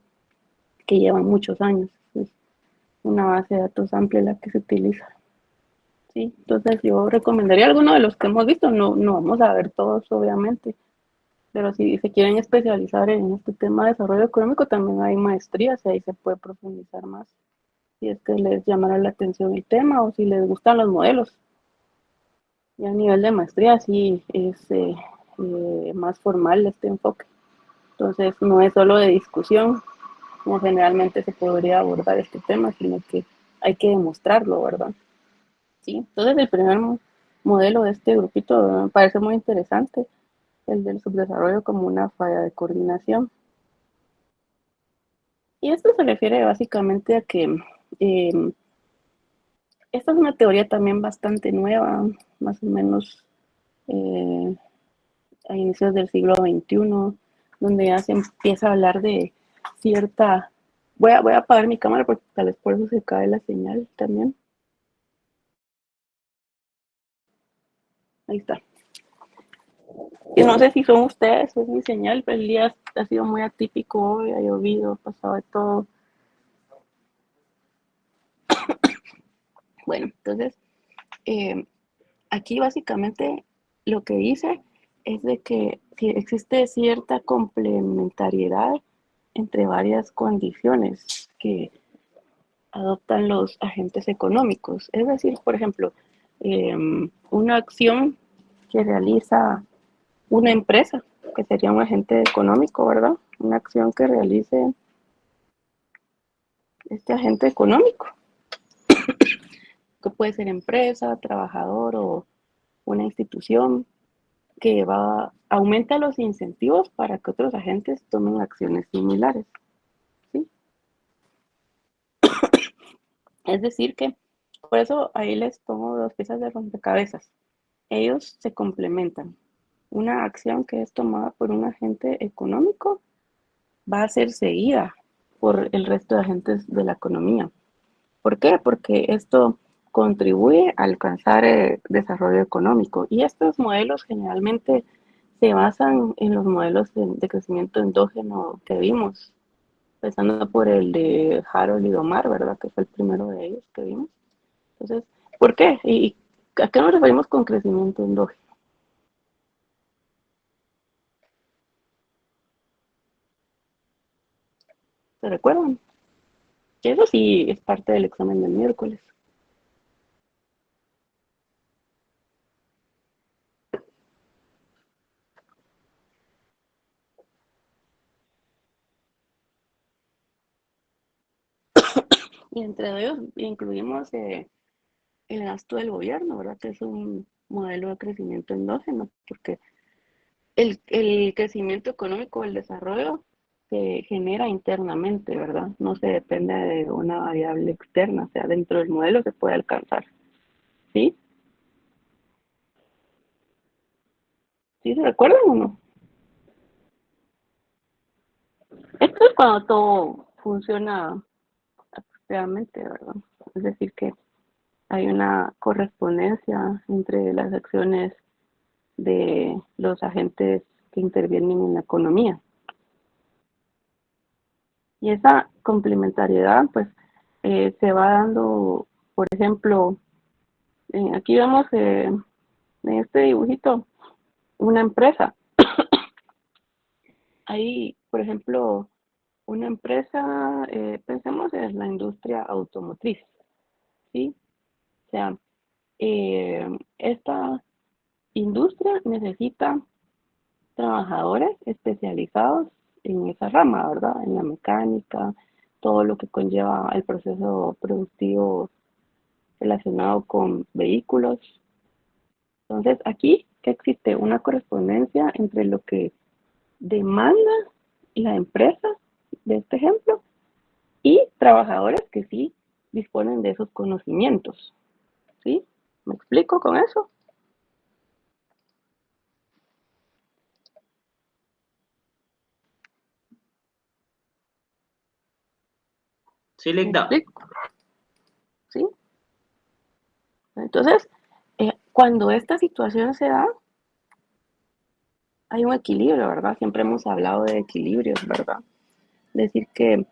que lleva muchos años. Es una base de datos amplia la que se utiliza. Sí, entonces yo recomendaría alguno de los que hemos visto, no vamos a ver todos obviamente, pero si se quieren especializar en este tema de desarrollo económico, también hay maestrías y ahí se puede profundizar más, si es que les llamará la atención el tema o si les gustan los modelos. Y a nivel de maestría sí es más formal este enfoque, entonces no es solo de discusión, como generalmente se podría abordar este tema, sino que hay que demostrarlo, ¿verdad? Sí, entonces el primer modelo de este grupito me parece muy interesante, el del subdesarrollo como una falla de coordinación. Y esto se refiere básicamente a que esta es una teoría también bastante nueva, más o menos eh, a inicios del siglo XXI, donde ya se empieza a hablar de cierta... voy a apagar mi cámara porque tal vez por eso se cae la señal también. Ahí está. Y no sé si son ustedes, es mi señal, pero el día ha sido muy atípico hoy, ha llovido, ha pasado de todo. Bueno, entonces, aquí básicamente lo que dice es de que si existe cierta complementariedad entre varias condiciones que adoptan los agentes económicos. Es decir, por ejemplo, una acción que realiza una empresa, que sería un agente económico, ¿verdad? Una acción que realice este agente económico, que puede ser empresa, trabajador o una institución, que aumenta los incentivos para que otros agentes tomen acciones similares. ¿Sí? Es decir que, por eso ahí les pongo dos piezas de rompecabezas. Ellos se complementan. Una acción que es tomada por un agente económico va a ser seguida por el resto de agentes de la economía. ¿Por qué? Porque esto contribuye a alcanzar desarrollo económico. Y estos modelos generalmente se basan en los modelos de crecimiento endógeno que vimos, empezando por el de Harold y Domar, ¿verdad? Que fue el primero de ellos que vimos. Entonces, ¿por qué? ¿Y a qué nos referimos con crecimiento endógeno? ¿Se recuerdan? Que eso sí es parte del examen del miércoles. Y entre ellos incluimos el gasto del gobierno, ¿verdad? Que es un modelo de crecimiento endógeno, porque el crecimiento económico, el desarrollo, se genera internamente, ¿verdad? No se depende de una variable externa, o sea, dentro del modelo se puede alcanzar, ¿sí? ¿Sí se recuerdan o no? Esto es cuando todo funciona apropiadamente, ¿verdad? Es decir, que hay una correspondencia entre las acciones de los agentes que intervienen en la economía. Y esa complementariedad, pues, se va dando, por ejemplo, aquí vemos en este dibujito una empresa. Hay, por ejemplo, una empresa, pensemos en la industria automotriz, ¿sí? O sea, esta industria necesita trabajadores especializados en esa rama, ¿verdad? En la mecánica, todo lo que conlleva el proceso productivo relacionado con vehículos. Entonces, aquí que existe una correspondencia entre lo que demanda la empresa de este ejemplo y trabajadores que sí disponen de esos conocimientos. ¿Sí? ¿Me explico con eso? Sí, ¿Me Ligda. explico? ¿Sí? Entonces, cuando esta situación se da, hay un equilibrio, ¿verdad? Siempre hemos hablado de equilibrios, ¿verdad? Decir que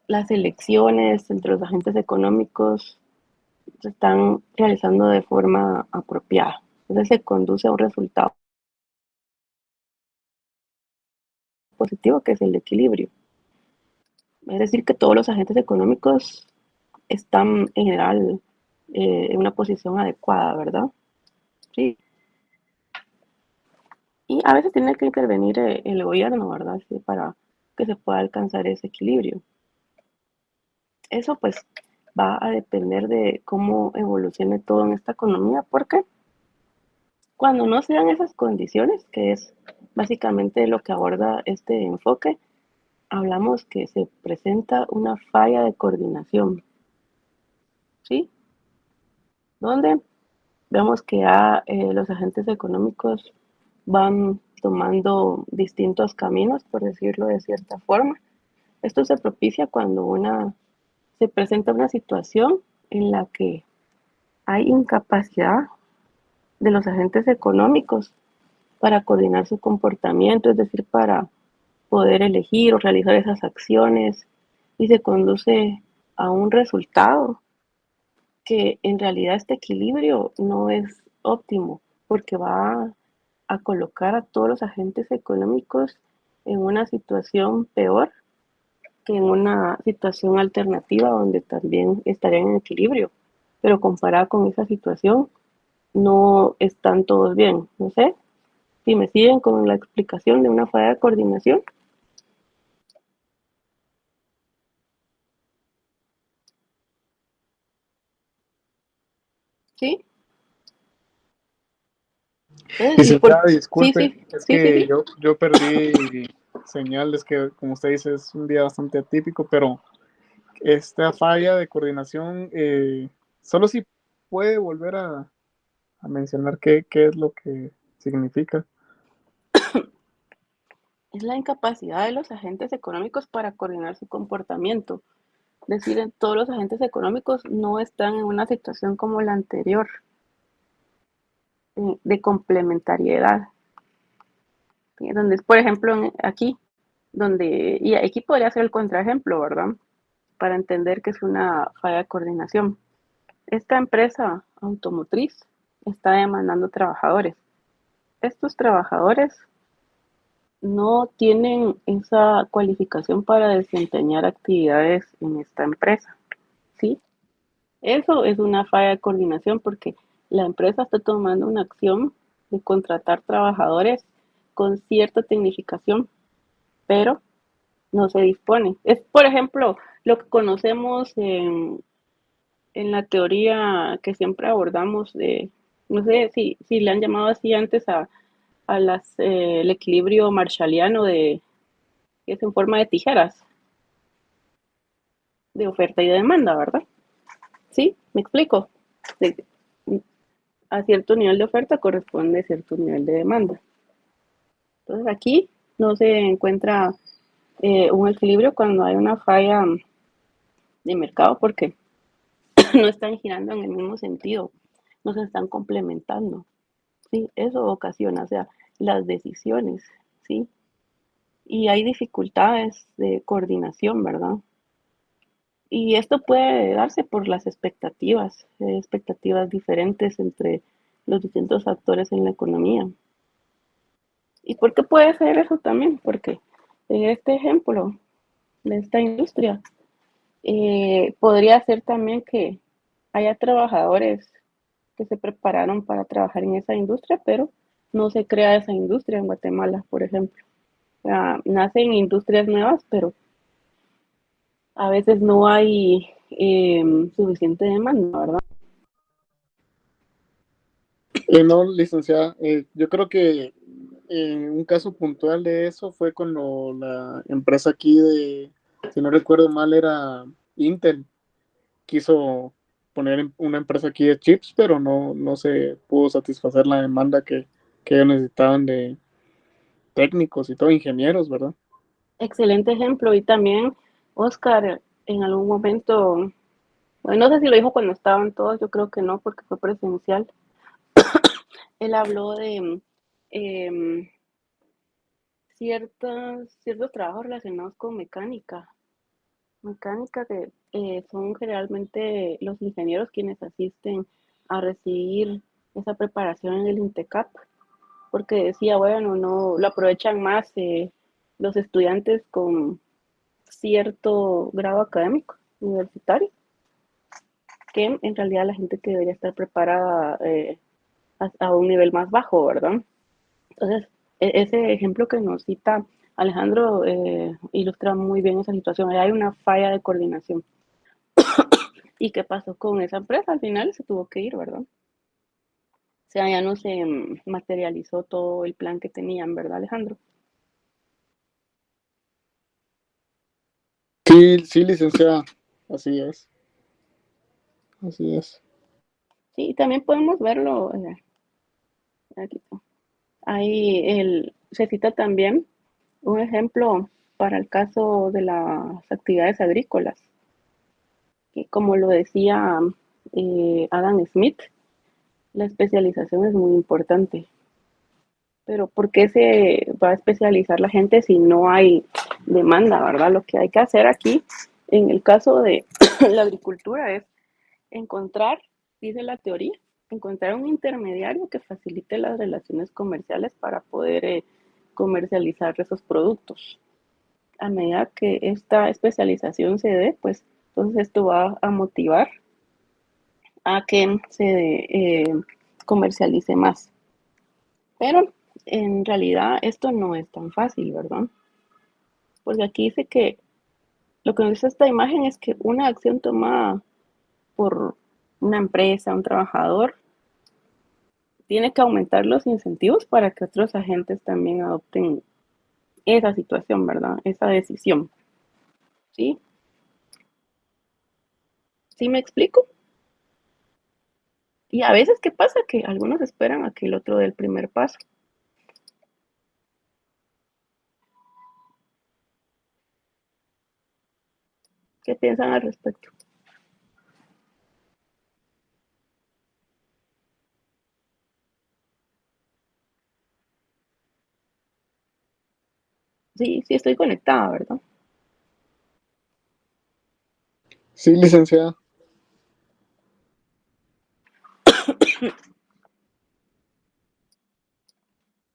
las elecciones entre los agentes económicos se están realizando de forma apropiada. Entonces se conduce a un resultado positivo que es el equilibrio. Es decir, que todos los agentes económicos están en general en una posición adecuada, ¿verdad? Sí. Y a veces tiene que intervenir el gobierno, ¿verdad? Sí, para que se pueda alcanzar ese equilibrio. Eso pues va a depender de cómo evolucione todo en esta economía, porque cuando no se dan esas condiciones, que es básicamente lo que aborda este enfoque, hablamos que se presenta una falla de coordinación, ¿sí? Donde vemos que ya los agentes económicos van tomando distintos caminos, por decirlo de cierta forma. Esto se propicia cuando se presenta una situación en la que hay incapacidad de los agentes económicos para coordinar su comportamiento, es decir, para poder elegir o realizar esas acciones, y se conduce a un resultado que en realidad este equilibrio no es óptimo porque va a colocar a todos los agentes económicos en una situación peor que en una situación alternativa donde también estarían en equilibrio, pero comparada con esa situación no están todos bien. No sé si me siguen con la explicación de una falla de coordinación. ¿Sí? Licenciada, Sí, disculpe, sí, es sí, sí, que sí. yo perdí señales que, como usted dice, es un día bastante atípico, pero esta falla de coordinación, solo si puede volver a mencionar qué es lo que significa. Es la incapacidad de los agentes económicos para coordinar su comportamiento. Es decir, todos los agentes económicos no están en una situación como la anterior, de complementariedad. Donde es, por ejemplo, aquí, y aquí podría ser el contraejemplo, ¿verdad? Para entender que es una falla de coordinación. Esta empresa automotriz está demandando trabajadores. Estos trabajadores no tienen esa cualificación para desempeñar actividades en esta empresa, ¿sí? Eso es una falla de coordinación porque la empresa está tomando una acción de contratar trabajadores con cierta tecnificación, pero no se dispone. Es, por ejemplo, lo que conocemos en la teoría que siempre abordamos de, no sé si le han llamado así antes el equilibrio marshalliano que es en forma de tijeras, de oferta y de demanda, ¿verdad? ¿Sí? ¿Me explico? De- a cierto nivel de oferta corresponde cierto nivel de demanda. Entonces aquí no se encuentra un equilibrio cuando hay una falla de mercado porque no están girando en el mismo sentido, no se están complementando, ¿sí? Eso ocasiona, o sea, las decisiones, ¿sí? Y hay dificultades de coordinación, ¿verdad? Y esto puede darse por las expectativas diferentes entre los distintos actores en la economía. ¿Y por qué puede ser eso también? Porque en este ejemplo de esta industria, podría ser también que haya trabajadores que se prepararon para trabajar en esa industria, pero no se crea esa industria en Guatemala, por ejemplo. O sea, nacen industrias nuevas, pero a veces no hay suficiente demanda, ¿verdad? No, licenciada, yo creo que un caso puntual de eso fue cuando la empresa aquí si no recuerdo mal, era Intel, quiso poner una empresa aquí de chips, pero no se pudo satisfacer la demanda que ellos necesitaban de técnicos y todo, ingenieros, ¿verdad? Excelente ejemplo. Y también Oscar en algún momento, bueno, no sé si lo dijo cuando estaban todos, yo creo que no, porque fue presencial. Él habló de ciertos trabajos relacionados con mecánica que son generalmente los ingenieros quienes asisten a recibir esa preparación en el INTECAP, porque decía, bueno, no lo aprovechan más los estudiantes con cierto grado académico universitario, que en realidad la gente que debería estar preparada a un nivel más bajo, ¿verdad? Entonces, ese ejemplo que nos cita Alejandro ilustra muy bien esa situación. Hay una falla de coordinación. ¿Y qué pasó con esa empresa? Al final se tuvo que ir, ¿verdad? O sea, ya no se materializó todo el plan que tenían, ¿verdad, Alejandro? Sí, sí, licenciada. Así es. Así es. Sí, y también podemos verlo. Aquí está. Ahí se cita también un ejemplo para el caso de las actividades agrícolas, que como lo decía Adam Smith, la especialización es muy importante. Pero ¿por qué se va a especializar la gente si no hay demanda, verdad? Lo que hay que hacer aquí, en el caso de la agricultura, es encontrar, dice la teoría, encontrar un intermediario que facilite las relaciones comerciales para poder comercializar esos productos. A medida que esta especialización se dé, pues entonces esto va a motivar a que se comercialice más. Pero en realidad esto no es tan fácil, ¿verdad? Porque aquí dice que lo que nos dice esta imagen es que una acción tomada por una empresa, un trabajador, tiene que aumentar los incentivos para que otros agentes también adopten esa situación, ¿verdad? Esa decisión. ¿Sí? ¿Sí me explico? Y a veces, ¿qué pasa? Que algunos esperan a que el otro dé el primer paso. ¿Qué piensan al respecto? Sí, sí estoy conectada, ¿verdad? Sí, licenciada.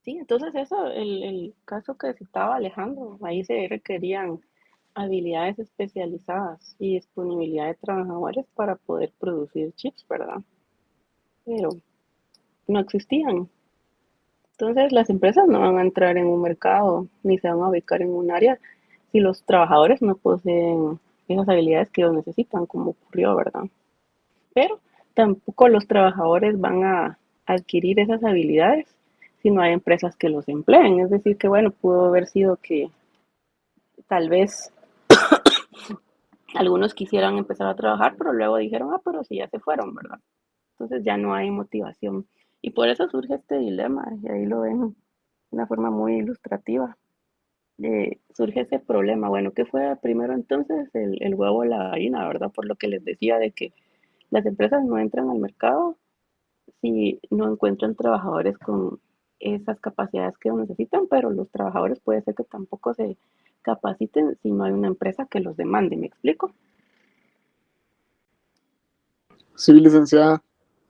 Sí, entonces eso, el caso que citaba Alejandro, ahí se requerían habilidades especializadas y disponibilidad de trabajadores para poder producir chips, ¿verdad? Pero no existían. Entonces las empresas no van a entrar en un mercado ni se van a ubicar en un área si los trabajadores no poseen esas habilidades que ellos necesitan, como ocurrió, ¿verdad? Pero tampoco los trabajadores van a adquirir esas habilidades si no hay empresas que los empleen. Es decir, que bueno, pudo haber sido que tal vez algunos quisieran empezar a trabajar, pero luego dijeron, ah, pero si ya se fueron, ¿verdad? Entonces ya no hay motivación. Y por eso surge este dilema, y ahí lo ven de una forma muy ilustrativa. Surge ese problema. Bueno, ¿qué fue primero entonces? El huevo o la gallina, ¿verdad? Por lo que les decía de que las empresas no entran al mercado si no encuentran trabajadores con esas capacidades que necesitan, pero los trabajadores puede ser que tampoco se capaciten si no hay una empresa que los demande. ¿Me explico? Sí, licenciada.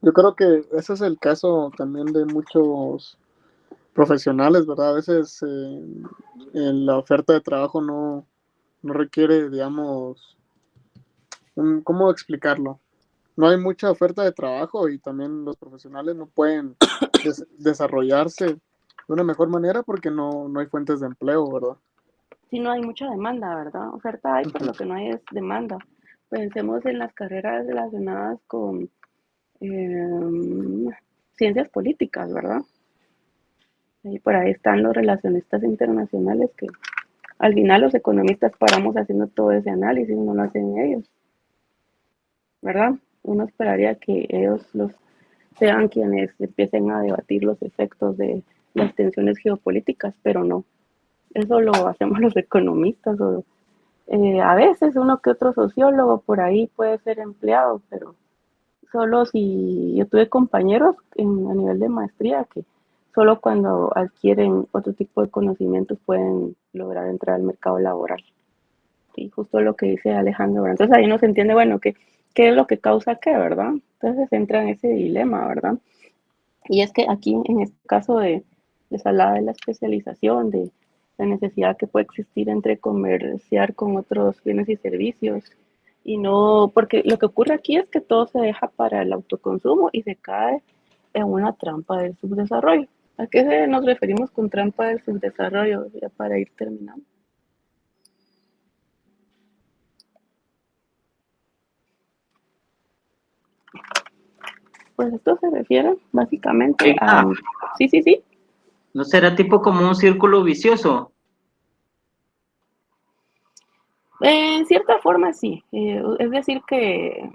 Yo creo que ese es el caso también de muchos profesionales, ¿verdad? A veces la oferta de trabajo no requiere, digamos, ¿cómo explicarlo? No hay mucha oferta de trabajo y también los profesionales no pueden desarrollarse de una mejor manera porque no hay fuentes de empleo, ¿verdad? Si no hay mucha demanda, ¿verdad? Oferta hay, pero Ujú. lo que no hay es demanda. Pensemos en las carreras relacionadas con ciencias políticas, ¿verdad? Y por ahí están los relacionistas internacionales que al final los economistas paramos haciendo todo ese análisis, no lo hacen ellos, ¿verdad? Uno esperaría que ellos sean quienes empiecen a debatir los efectos de las tensiones geopolíticas, pero no. Eso lo hacemos los economistas o a veces uno que otro sociólogo por ahí puede ser empleado, pero solo si yo tuve compañeros a nivel de maestría que solo cuando adquieren otro tipo de conocimientos pueden lograr entrar al mercado laboral. Sí, justo lo que dice Alejandro, ¿verdad? Entonces ahí no se entiende, bueno, qué es lo que causa qué, ¿verdad? Entonces entra en ese dilema, ¿verdad? Y es que aquí, en este caso les hablaba de la especialización, de la necesidad que puede existir entre comerciar con otros bienes y servicios, y no, porque lo que ocurre aquí es que todo se deja para el autoconsumo y se cae en una trampa del subdesarrollo. ¿A qué nos referimos con trampa del subdesarrollo? Ya para ir terminando. Pues esto se refiere básicamente a... Sí. ¿No será tipo como un círculo vicioso? En cierta forma sí. Es decir que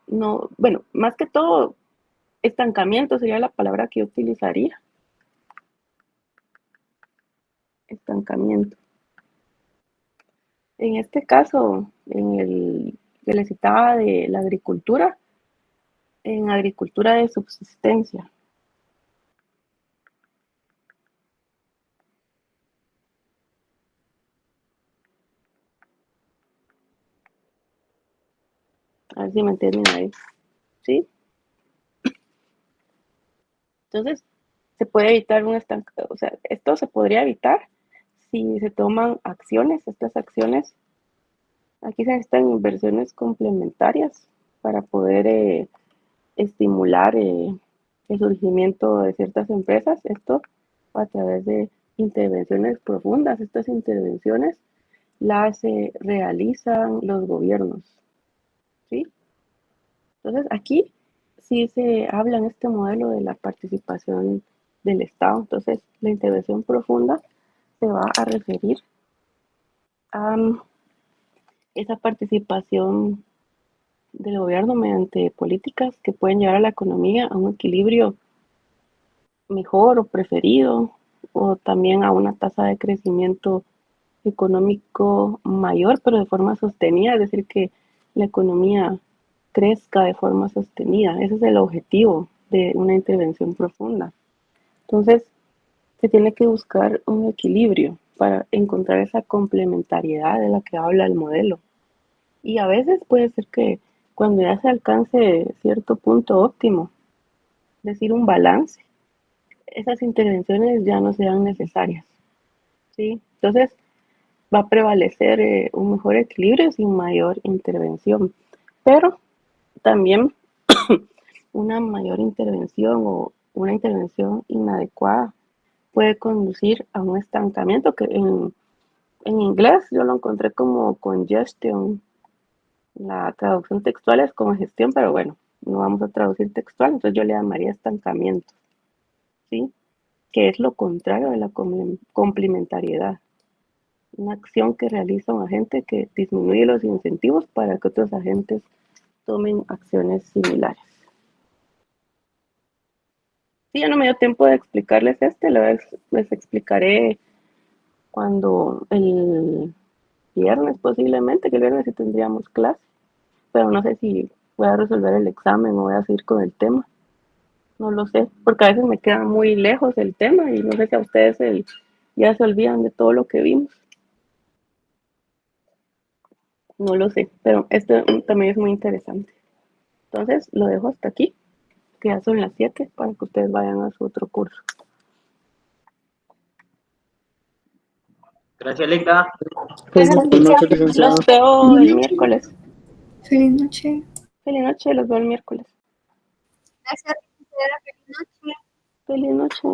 no, bueno, más que todo, estancamiento sería la palabra que yo utilizaría. Estancamiento. En este caso, que les citaba de la agricultura, en agricultura de subsistencia. A ver si me entienden ahí. ¿Sí? Entonces, se puede evitar un estancamiento, o sea, esto se podría evitar si se toman acciones. Estas acciones, aquí se necesitan inversiones complementarias para poder estimular el surgimiento de ciertas empresas. Esto a través de intervenciones profundas. Estas intervenciones las realizan los gobiernos, ¿sí? Entonces, aquí sí se habla en este modelo de la participación del Estado. Entonces, la intervención profunda se va a referir a esa participación del gobierno mediante políticas que pueden llevar a la economía a un equilibrio mejor o preferido, o también a una tasa de crecimiento económico mayor, pero de forma sostenida, es decir, que la economía crezca de forma sostenida. Ese es el objetivo de una intervención profunda. Entonces, se tiene que buscar un equilibrio para encontrar esa complementariedad de la que habla el modelo. Y a veces puede ser que cuando ya se alcance cierto punto óptimo, es decir, un balance, esas intervenciones ya no sean necesarias, ¿sí? Entonces, va a prevalecer un mejor equilibrio sin mayor intervención. Pero también una mayor intervención o una intervención inadecuada puede conducir a un estancamiento que en inglés yo lo encontré como congestion. La traducción textual es congestión, pero bueno, no vamos a traducir textual, entonces yo le llamaría estancamiento, ¿sí? Que es lo contrario de la complementariedad. Una acción que realiza un agente que disminuye los incentivos para que otros agentes tomen acciones similares. Sí, ya no me dio tiempo de explicarles les explicaré cuando el viernes posiblemente, que el viernes sí tendríamos clase, pero no sé si voy a resolver el examen o voy a seguir con el tema. No lo sé, porque a veces me queda muy lejos el tema y no sé si a ustedes ya se olvidan de todo lo que vimos. No lo sé, pero esto también es muy interesante. Entonces, lo dejo hasta aquí, que ya son las 7 para que ustedes vayan a su otro curso. Gracias, Leica. Buenas noches, licenciada. Los veo el miércoles. Feliz noche. Feliz noche, los veo el miércoles. Gracias, licenciada. Feliz noche. Feliz noche.